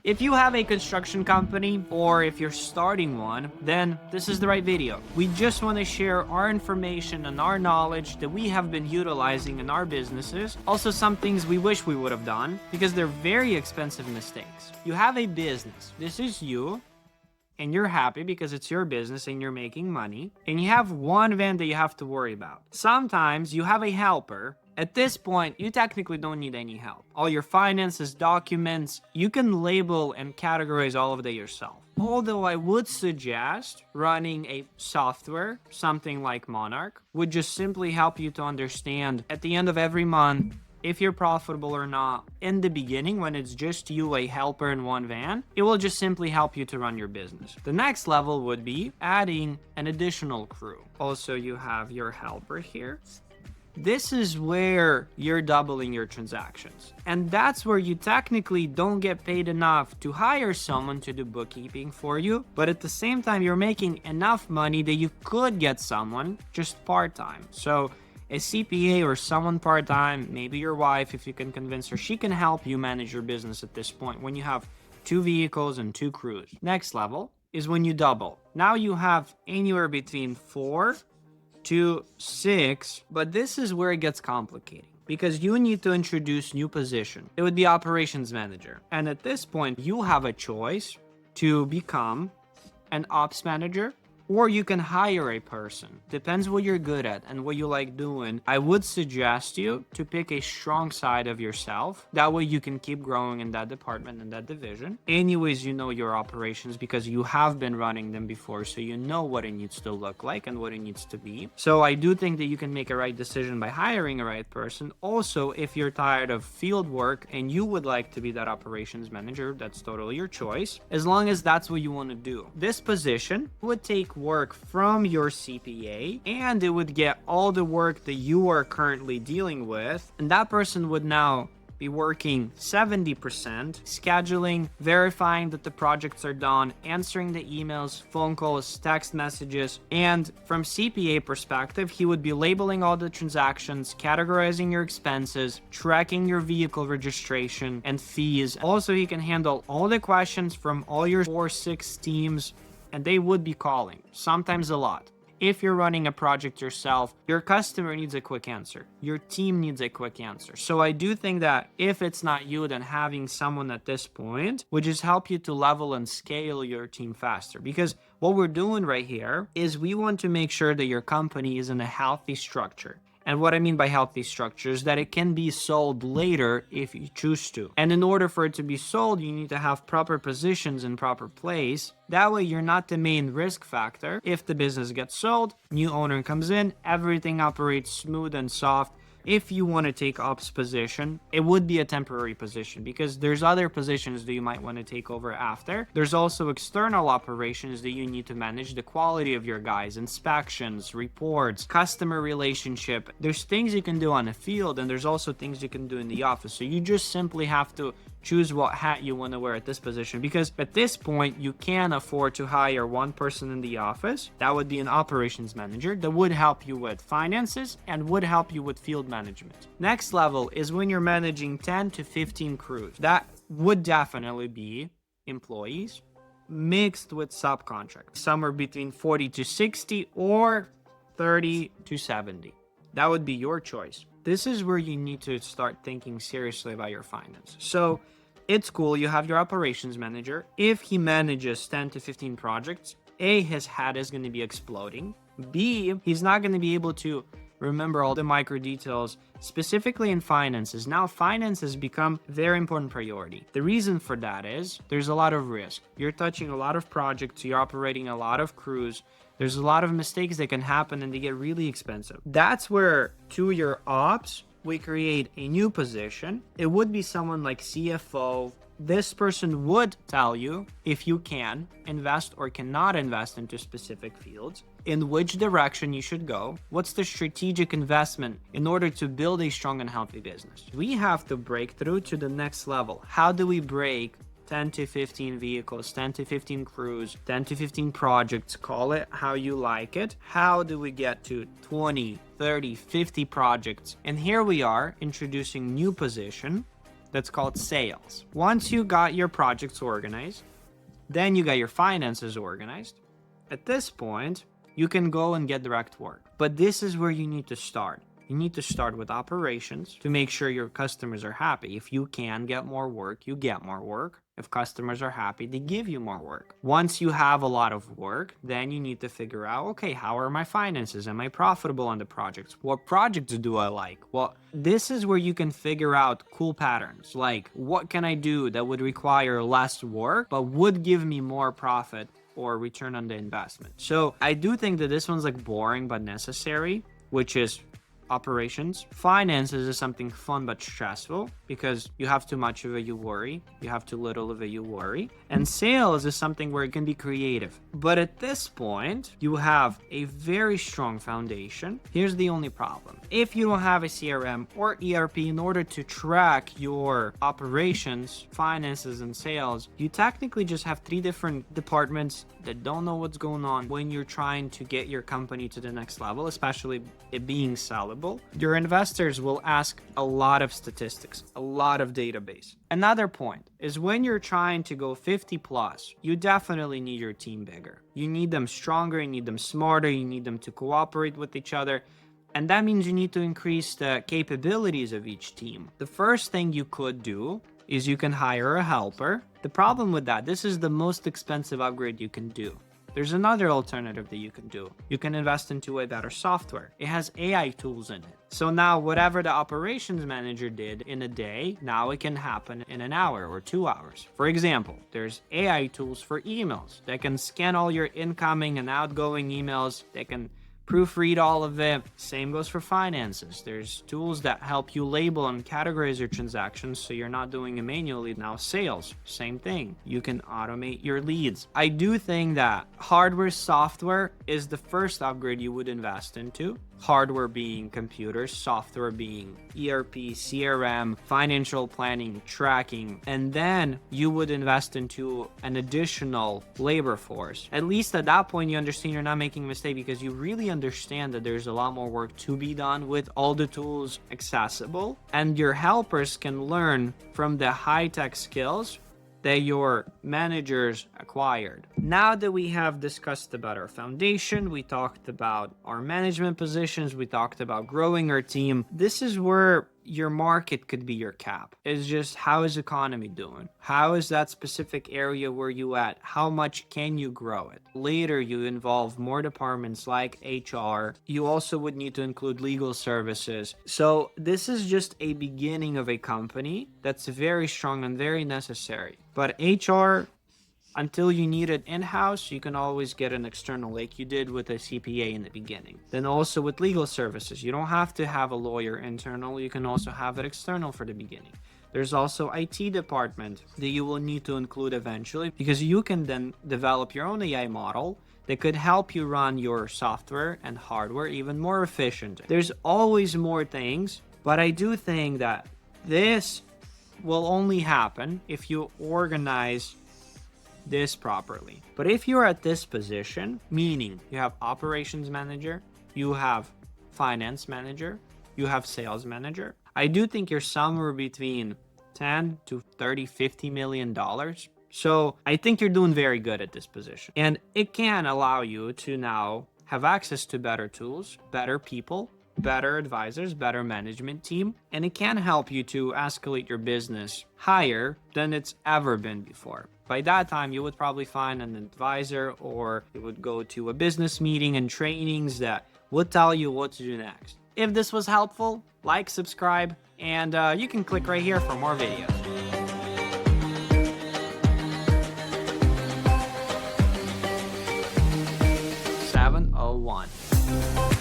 If you have a construction company or if you're starting one, then this is the right video. We just want to share our information and our knowledge that we have been utilizing in our businesses. Also, some things we wish we would have done because they're very expensive mistakes. You have a business. This is you. And you're happy because it's your business and you're making money. And you have one van that you have to worry about. Sometimes you have a helper. At this point, you technically don't need any help. All your finances, documents, you can label and categorize all of that yourself. Although I would suggest running a software, something like Monarch, would just simply help you to understand at the end of every month if you're profitable or not. In the beginning, when it's just you, a helper in one van, it will just simply help you to run your business. The next level would be adding an additional crew. Also, you have your helper here. This is where you're doubling your transactions. And that's where you technically don't get paid enough to hire someone to do bookkeeping for you. But at the same time, you're making enough money that you could get someone just part-time. So a CPA or someone part-time, maybe your wife, if you can convince her, she can help you manage your business at this point when you have 2 vehicles and 2 crews. Next level is when you double. Now you have anywhere between 4 to 6, but this is where it gets complicated because you need to introduce new position. It would be operations manager. And at this point, you have a choice to become an ops manager, or you can hire a person. Depends what you're good at and what you like doing. I would suggest you to pick a strong side of yourself. That way you can keep growing in that department and that division. Anyways, you know your operations because you have been running them before, so you know what it needs to look like and what it needs to be. So I do think that you can make a right decision by hiring a right person. Also, if you're tired of field work and you would like to be that operations manager, that's totally your choice, as long as that's what you want to do. This position would take work from your CPA and it would get all the work that you are currently dealing with, and that person would now be working 70%, scheduling, verifying that the projects are done, answering the emails, phone calls, text messages, and from CPA perspective, he would be labeling all the transactions, categorizing your expenses, tracking your vehicle registration and fees. Also, he can handle all the questions from all your 4-6 teams, and they would be calling, sometimes a lot. If you're running a project yourself, your customer needs a quick answer. Your team needs a quick answer. So I do think that if it's not you, then having someone at this point would just help you to level and scale your team faster. Because what we're doing right here is we want to make sure that your company is in a healthy structure. And what I mean by healthy structure is that it can be sold later if you choose to. And in order for it to be sold, you need to have proper positions in proper place. That way you're not the main risk factor. If the business gets sold, new owner comes in, everything operates smooth and soft. If you want to take ops position, it would be a temporary position because there's other positions that you might want to take over after. There's also external operations that you need to manage the quality of your guys, inspections, reports, customer relationship. There's things you can do on the field and there's also things you can do in the office. So you just simply have to choose what hat you want to wear at this position, because at this point you can afford to hire one person in the office. That would be an operations manager that would help you with finances and would help you with field management. Next level is when you're managing 10 to 15 crews. That would definitely be employees mixed with subcontractors, somewhere between 40 to 60 or 30 to 70. That would be your choice. This is where you need to start thinking seriously about your finance. So it's cool, you have your operations manager. If he manages 10 to 15 projects, A, his head is going to be exploding. B, he's not going to be able to remember all the micro details, specifically in finances. Now, finances become a very important priority. The reason for that is there's a lot of risk. You're touching a lot of projects, you're operating a lot of crews. There's a lot of mistakes that can happen and they get really expensive. That's where, to your ops, we create a new position. It would be someone like CFO. This person would tell you if you can invest or cannot invest into specific fields, in which direction you should go, what's the strategic investment in order to build a strong and healthy business. We have to break through to the next level. How do we break 10 to 15 vehicles, 10 to 15 crews, 10 to 15 projects, call it how you like it? How do we get to 20, 30, 50 projects? And here we are introducing new position that's called sales. Once you got your projects organized, then you got your finances organized. At this point, you can go and get direct work. But this is where you need to start. You need to start with operations to make sure your customers are happy. If you can get more work, you get more work. If customers are happy, they give you more work. Once you have a lot of work, then you need to figure out, okay, how are my finances? Am I profitable on the projects? What projects do I like? Well, this is where you can figure out cool patterns. Like, what can I do that would require less work, but would give me more profit or return on the investment? So I do think that this one's like boring but necessary, which is operations. Finances is something fun but stressful because you have too much of it, you worry. You have too little of it, you worry. And sales is something where it can be creative. But at this point, you have a very strong foundation. Here's the only problem. If you don't have a CRM or ERP in order to track your operations, finances, and sales, you technically just have 3 different departments that don't know what's going on when you're trying to get your company to the next level, especially it being sellable. Your investors will ask a lot of statistics, a lot of database. Another point is when you're trying to go 50 plus, you definitely need your team bigger. You need them stronger, you need them smarter, you need them to cooperate with each other. And that means you need to increase the capabilities of each team. The first thing you could do is you can hire a helper. The problem with that, this is the most expensive upgrade you can do. There's another alternative that you can do. You can invest into a better software. It has AI tools in it. So now whatever the operations manager did in a day, now it can happen in an hour or 2 hours. For example, there's AI tools for emails that can scan all your incoming and outgoing emails. They can proofread all of it. Same goes for finances. There's tools that help you label and categorize your transactions so you're not doing it manually. Now sales, same thing. You can automate your leads. I do think that hardware software is the first upgrade you would invest into. Hardware being computers, software being ERP, CRM, financial planning, tracking, and then you would invest into an additional labor force. At least at that point, you understand you're not making a mistake because you really understand that there's a lot more work to be done with all the tools accessible, and your helpers can learn from the high-tech skills that your managers acquired. Now that we have discussed about our foundation, we talked about our management positions, we talked about growing our team, this is where your market could be your cap. It's just, how is economy doing? How is that specific area where you at? How much can you grow it? Later, you involve more departments like HR. You also would need to include legal services. So this is just a beginning of a company that's very strong and very necessary. But HR, until you need it in-house, you can always get an external like you did with a CPA in the beginning. Then also with legal services, you don't have to have a lawyer internal. You can also have it external for the beginning. There's also IT department that you will need to include eventually because you can then develop your own AI model that could help you run your software and hardware even more efficient. There's always more things, but I do think that this will only happen if you organize this properly. But if you're at this position, meaning you have operations manager, you have finance manager, you have sales manager, I do think you're somewhere between 10 to 30, $50 million. So I think you're doing very good at this position. And it can allow you to now have access to better tools, better people, better advisors, better management team, and it can help you to escalate your business higher than it's ever been before. By that time, you would probably find an advisor or you would go to a business meeting and trainings that would tell you what to do next. If this was helpful, like, subscribe, and you can click right here for more videos. 701.